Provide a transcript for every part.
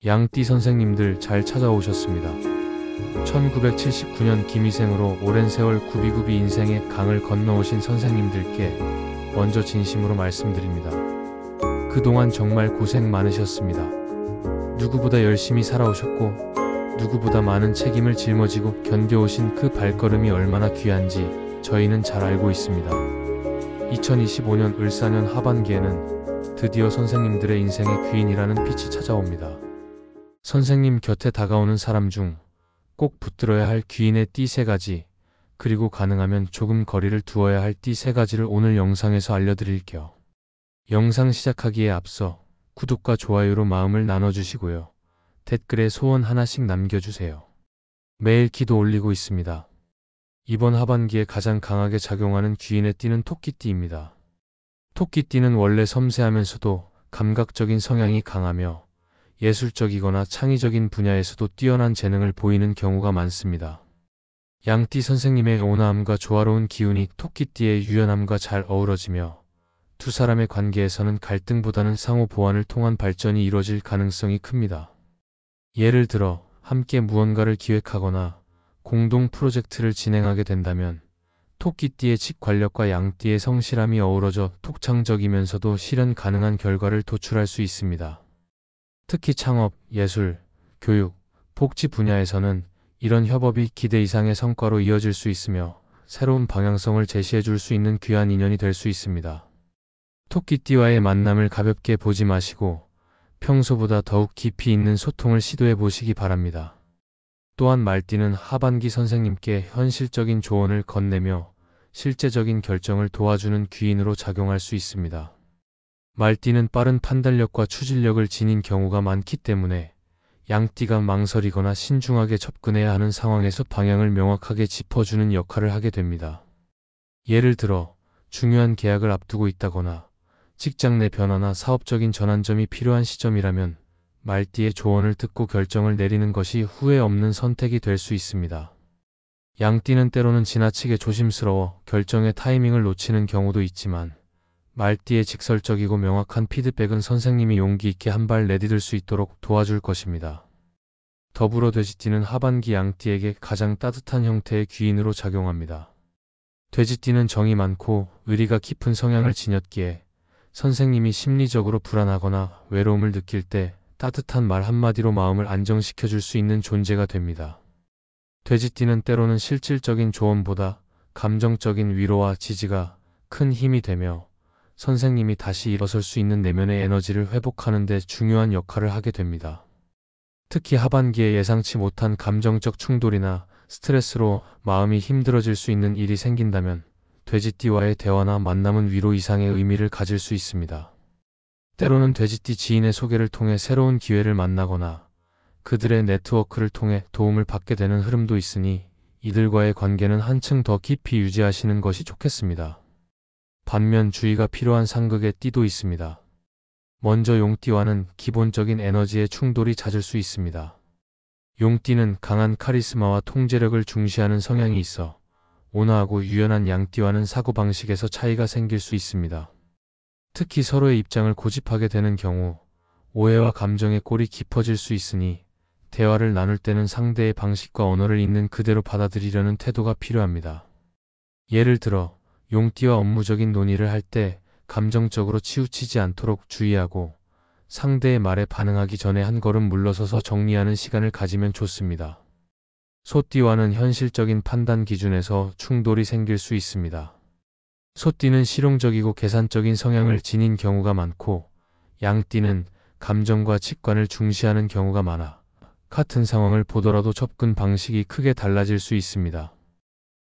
양띠 선생님들 잘 찾아오셨습니다. 1979년 김희생으로 오랜 세월 굽이굽이 인생의 강을 건너오신 선생님들께 먼저 진심으로 말씀드립니다. 그동안 정말 고생 많으셨습니다. 누구보다 열심히 살아오셨고 누구보다 많은 책임을 짊어지고 견뎌오신 그 발걸음이 얼마나 귀한지 저희는 잘 알고 있습니다. 2025년 을사년 하반기에는 드디어 선생님들의 인생의 귀인이라는 빛이 찾아옵니다. 선생님 곁에 다가오는 사람 중 꼭 붙들어야 할 귀인의 띠 3가지, 그리고 가능하면 조금 거리를 두어야 할 띠 3가지를 오늘 영상에서 알려드릴게요. 영상 시작하기에 앞서 구독과 좋아요로 마음을 나눠주시고요. 댓글에 소원 하나씩 남겨주세요. 매일 기도 올리고 있습니다. 이번 하반기에 가장 강하게 작용하는 귀인의 띠는 토끼띠입니다. 토끼띠는 원래 섬세하면서도 감각적인 성향이 강하며 예술적이거나 창의적인 분야에서도 뛰어난 재능을 보이는 경우가 많습니다. 양띠 선생님의 온화함과 조화로운 기운이 토끼띠의 유연함과 잘 어우러지며 두 사람의 관계에서는 갈등보다는 상호 보완을 통한 발전이 이루어질 가능성이 큽니다. 예를 들어 함께 무언가를 기획하거나 공동 프로젝트를 진행하게 된다면 토끼띠의 직관력과 양띠의 성실함이 어우러져 독창적이면서도 실현 가능한 결과를 도출할 수 있습니다. 특히 창업, 예술, 교육, 복지 분야에서는 이런 협업이 기대 이상의 성과로 이어질 수 있으며 새로운 방향성을 제시해 줄 수 있는 귀한 인연이 될 수 있습니다. 토끼띠와의 만남을 가볍게 보지 마시고 평소보다 더욱 깊이 있는 소통을 시도해 보시기 바랍니다. 또한 말띠는 하반기 선생님께 현실적인 조언을 건네며 실제적인 결정을 도와주는 귀인으로 작용할 수 있습니다. 말띠는 빠른 판단력과 추진력을 지닌 경우가 많기 때문에 양띠가 망설이거나 신중하게 접근해야 하는 상황에서 방향을 명확하게 짚어주는 역할을 하게 됩니다. 예를 들어 중요한 계약을 앞두고 있다거나 직장 내 변화나 사업적인 전환점이 필요한 시점이라면 말띠의 조언을 듣고 결정을 내리는 것이 후회 없는 선택이 될 수 있습니다. 양띠는 때로는 지나치게 조심스러워 결정의 타이밍을 놓치는 경우도 있지만 말띠의 직설적이고 명확한 피드백은 선생님이 용기 있게 한 발 내디딜 수 있도록 도와줄 것입니다. 더불어 돼지띠는 하반기 양띠에게 가장 따뜻한 형태의 귀인으로 작용합니다. 돼지띠는 정이 많고 의리가 깊은 성향을 지녔기에 선생님이 심리적으로 불안하거나 외로움을 느낄 때 따뜻한 말 한마디로 마음을 안정시켜 줄 수 있는 존재가 됩니다. 돼지띠는 때로는 실질적인 조언보다 감정적인 위로와 지지가 큰 힘이 되며 선생님이 다시 일어설 수 있는 내면의 에너지를 회복하는 데 중요한 역할을 하게 됩니다. 특히 하반기에 예상치 못한 감정적 충돌이나 스트레스로 마음이 힘들어질 수 있는 일이 생긴다면 돼지띠와의 대화나 만남은 위로 이상의 의미를 가질 수 있습니다. 때로는 돼지띠 지인의 소개를 통해 새로운 기회를 만나거나 그들의 네트워크를 통해 도움을 받게 되는 흐름도 있으니 이들과의 관계는 한층 더 깊이 유지하시는 것이 좋겠습니다. 반면 주의가 필요한 상극의 띠도 있습니다. 먼저 용띠와는 기본적인 에너지의 충돌이 잦을 수 있습니다. 용띠는 강한 카리스마와 통제력을 중시하는 성향이 있어 온화하고 유연한 양띠와는 사고방식에서 차이가 생길 수 있습니다. 특히 서로의 입장을 고집하게 되는 경우 오해와 감정의 골이 깊어질 수 있으니 대화를 나눌 때는 상대의 방식과 언어를 있는 그대로 받아들이려는 태도가 필요합니다. 예를 들어 용띠와 업무적인 논의를 할 때 감정적으로 치우치지 않도록 주의하고 상대의 말에 반응하기 전에 한 걸음 물러서서 정리하는 시간을 가지면 좋습니다. 소띠와는 현실적인 판단 기준에서 충돌이 생길 수 있습니다. 소띠는 실용적이고 계산적인 성향을 지닌 경우가 많고 양띠는 감정과 직관을 중시하는 경우가 많아 같은 상황을 보더라도 접근 방식이 크게 달라질 수 있습니다.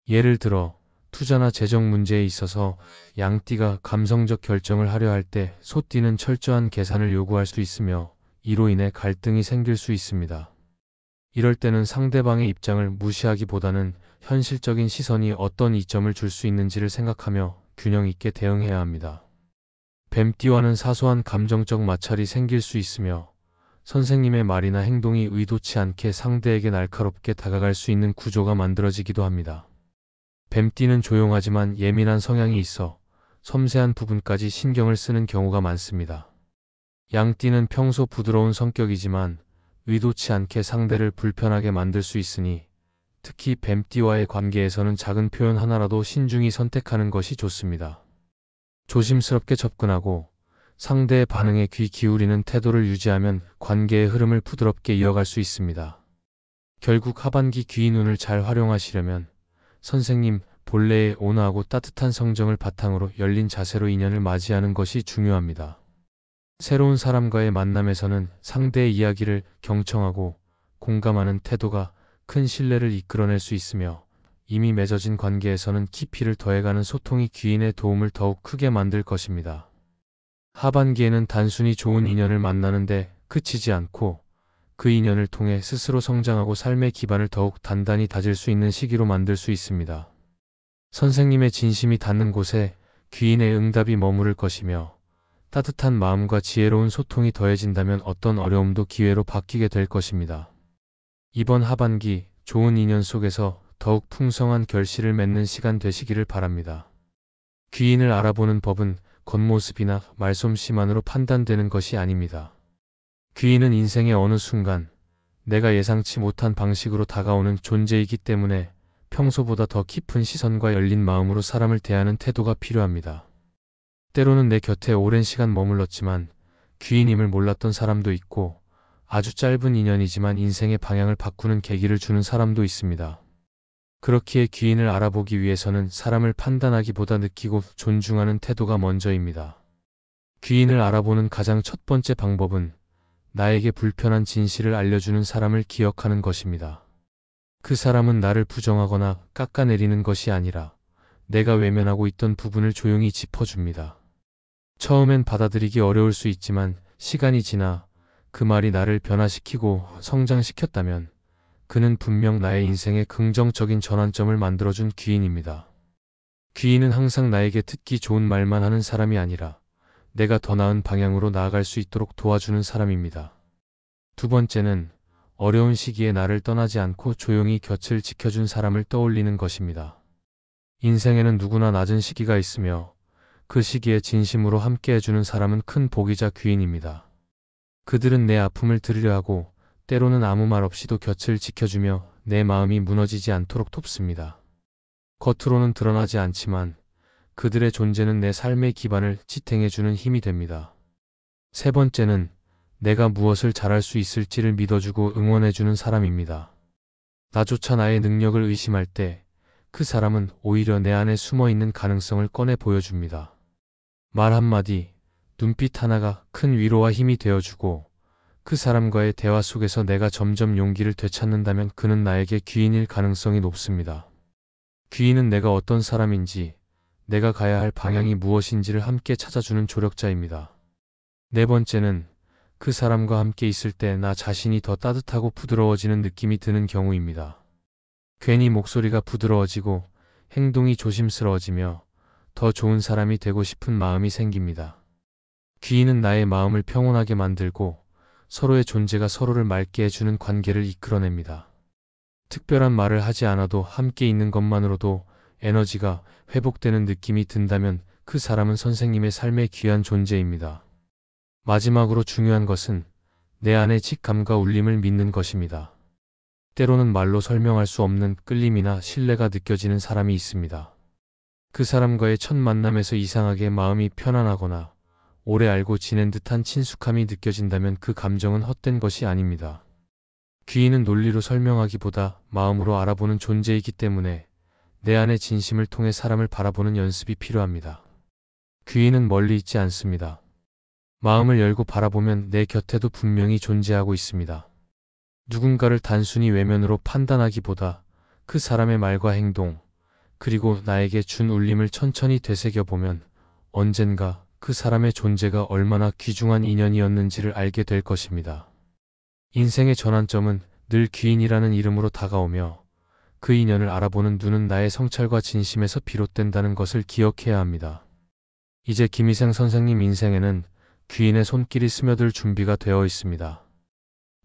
예를 들어 투자나 재정 문제에 있어서 양띠가 감성적 결정을 하려 할 때 소띠는 철저한 계산을 요구할 수 있으며 이로 인해 갈등이 생길 수 있습니다. 이럴 때는 상대방의 입장을 무시하기보다는 현실적인 시선이 어떤 이점을 줄 수 있는지를 생각하며 균형 있게 대응해야 합니다. 뱀띠와는 사소한 감정적 마찰이 생길 수 있으며 선생님의 말이나 행동이 의도치 않게 상대에게 날카롭게 다가갈 수 있는 구조가 만들어지기도 합니다. 뱀띠는 조용하지만 예민한 성향이 있어 섬세한 부분까지 신경을 쓰는 경우가 많습니다. 양띠는 평소 부드러운 성격이지만 의도치 않게 상대를 불편하게 만들 수 있으니 특히 뱀띠와의 관계에서는 작은 표현 하나라도 신중히 선택하는 것이 좋습니다. 조심스럽게 접근하고 상대의 반응에 귀 기울이는 태도를 유지하면 관계의 흐름을 부드럽게 이어갈 수 있습니다. 결국 하반기 귀 눈을 잘 활용하시려면 선생님 본래의 온화하고 따뜻한 성정을 바탕으로 열린 자세로 인연을 맞이하는 것이 중요합니다. 새로운 사람과의 만남에서는 상대의 이야기를 경청하고 공감하는 태도가 큰 신뢰를 이끌어낼 수 있으며 이미 맺어진 관계에서는 깊이를 더해가는 소통이 귀인의 도움을 더욱 크게 만들 것입니다. 하반기에는 단순히 좋은 인연을 만나는데 그치지 않고 그 인연을 통해 스스로 성장하고 삶의 기반을 더욱 단단히 다질 수 있는 시기로 만들 수 있습니다. 선생님의 진심이 닿는 곳에 귀인의 응답이 머무를 것이며 따뜻한 마음과 지혜로운 소통이 더해진다면 어떤 어려움도 기회로 바뀌게 될 것입니다. 이번 하반기 좋은 인연 속에서 더욱 풍성한 결실을 맺는 시간 되시기를 바랍니다. 귀인을 알아보는 법은 겉모습이나 말솜씨만으로 판단되는 것이 아닙니다. 귀인은 인생의 어느 순간 내가 예상치 못한 방식으로 다가오는 존재이기 때문에 평소보다 더 깊은 시선과 열린 마음으로 사람을 대하는 태도가 필요합니다. 때로는 내 곁에 오랜 시간 머물렀지만 귀인임을 몰랐던 사람도 있고 아주 짧은 인연이지만 인생의 방향을 바꾸는 계기를 주는 사람도 있습니다. 그렇기에 귀인을 알아보기 위해서는 사람을 판단하기보다 느끼고 존중하는 태도가 먼저입니다. 귀인을 알아보는 가장 첫 번째 방법은 나에게 불편한 진실을 알려주는 사람을 기억하는 것입니다. 그 사람은 나를 부정하거나 깎아내리는 것이 아니라 내가 외면하고 있던 부분을 조용히 짚어줍니다. 처음엔 받아들이기 어려울 수 있지만 시간이 지나 그 말이 나를 변화시키고 성장시켰다면 그는 분명 나의 인생에 긍정적인 전환점을 만들어준 귀인입니다. 귀인은 항상 나에게 듣기 좋은 말만 하는 사람이 아니라 내가 더 나은 방향으로 나아갈 수 있도록 도와주는 사람입니다. 두 번째는 어려운 시기에 나를 떠나지 않고 조용히 곁을 지켜준 사람을 떠올리는 것입니다. 인생에는 누구나 낮은 시기가 있으며 그 시기에 진심으로 함께 해주는 사람은 큰 복이자 귀인입니다. 그들은 내 아픔을 들으려 하고 때로는 아무 말 없이도 곁을 지켜주며 내 마음이 무너지지 않도록 돕습니다. 겉으로는 드러나지 않지만 그들의 존재는 내 삶의 기반을 지탱해주는 힘이 됩니다. 세 번째는 내가 무엇을 잘할 수 있을지를 믿어주고 응원해주는 사람입니다. 나조차 나의 능력을 의심할 때 그 사람은 오히려 내 안에 숨어있는 가능성을 꺼내 보여줍니다. 말 한마디, 눈빛 하나가 큰 위로와 힘이 되어주고 그 사람과의 대화 속에서 내가 점점 용기를 되찾는다면 그는 나에게 귀인일 가능성이 높습니다. 귀인은 내가 어떤 사람인지, 내가 가야 할 방향이 무엇인지를 함께 찾아주는 조력자입니다. 네 번째는 그 사람과 함께 있을 때 나 자신이 더 따뜻하고 부드러워지는 느낌이 드는 경우입니다. 괜히 목소리가 부드러워지고 행동이 조심스러워지며 더 좋은 사람이 되고 싶은 마음이 생깁니다. 귀인은 나의 마음을 평온하게 만들고 서로의 존재가 서로를 맑게 해주는 관계를 이끌어냅니다. 특별한 말을 하지 않아도 함께 있는 것만으로도 에너지가 회복되는 느낌이 든다면 그 사람은 선생님의 삶의 귀한 존재입니다. 마지막으로 중요한 것은 내 안의 직감과 울림을 믿는 것입니다. 때로는 말로 설명할 수 없는 끌림이나 신뢰가 느껴지는 사람이 있습니다. 그 사람과의 첫 만남에서 이상하게 마음이 편안하거나 오래 알고 지낸 듯한 친숙함이 느껴진다면 그 감정은 헛된 것이 아닙니다. 귀인은 논리로 설명하기보다 마음으로 알아보는 존재이기 때문에 내 안의 진심을 통해 사람을 바라보는 연습이 필요합니다. 귀인은 멀리 있지 않습니다. 마음을 열고 바라보면 내 곁에도 분명히 존재하고 있습니다. 누군가를 단순히 외면으로 판단하기보다 그 사람의 말과 행동, 그리고 나에게 준 울림을 천천히 되새겨보면 언젠가 그 사람의 존재가 얼마나 귀중한 인연이었는지를 알게 될 것입니다. 인생의 전환점은 늘 귀인이라는 이름으로 다가오며 그 인연을 알아보는 눈은 나의 성찰과 진심에서 비롯된다는 것을 기억해야 합니다. 이제 김희생 선생님 인생에는 귀인의 손길이 스며들 준비가 되어 있습니다.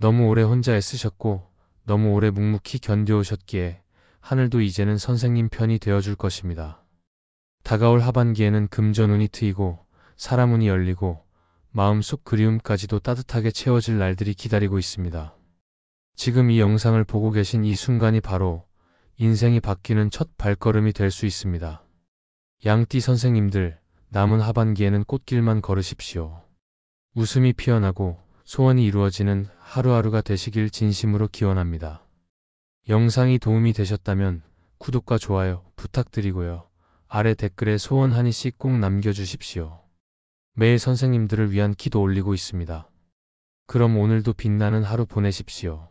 너무 오래 혼자 애쓰셨고 너무 오래 묵묵히 견뎌오셨기에 하늘도 이제는 선생님 편이 되어줄 것입니다. 다가올 하반기에는 금전운이 트이고 사람운이 열리고 마음속 그리움까지도 따뜻하게 채워질 날들이 기다리고 있습니다. 지금 이 영상을 보고 계신 이 순간이 바로 인생이 바뀌는 첫 발걸음이 될 수 있습니다. 양띠 선생님들, 남은 하반기에는 꽃길만 걸으십시오. 웃음이 피어나고 소원이 이루어지는 하루하루가 되시길 진심으로 기원합니다. 영상이 도움이 되셨다면 구독과 좋아요 부탁드리고요. 아래 댓글에 소원 하나씩 꼭 남겨주십시오. 매일 선생님들을 위한 기도 올리고 있습니다. 그럼 오늘도 빛나는 하루 보내십시오.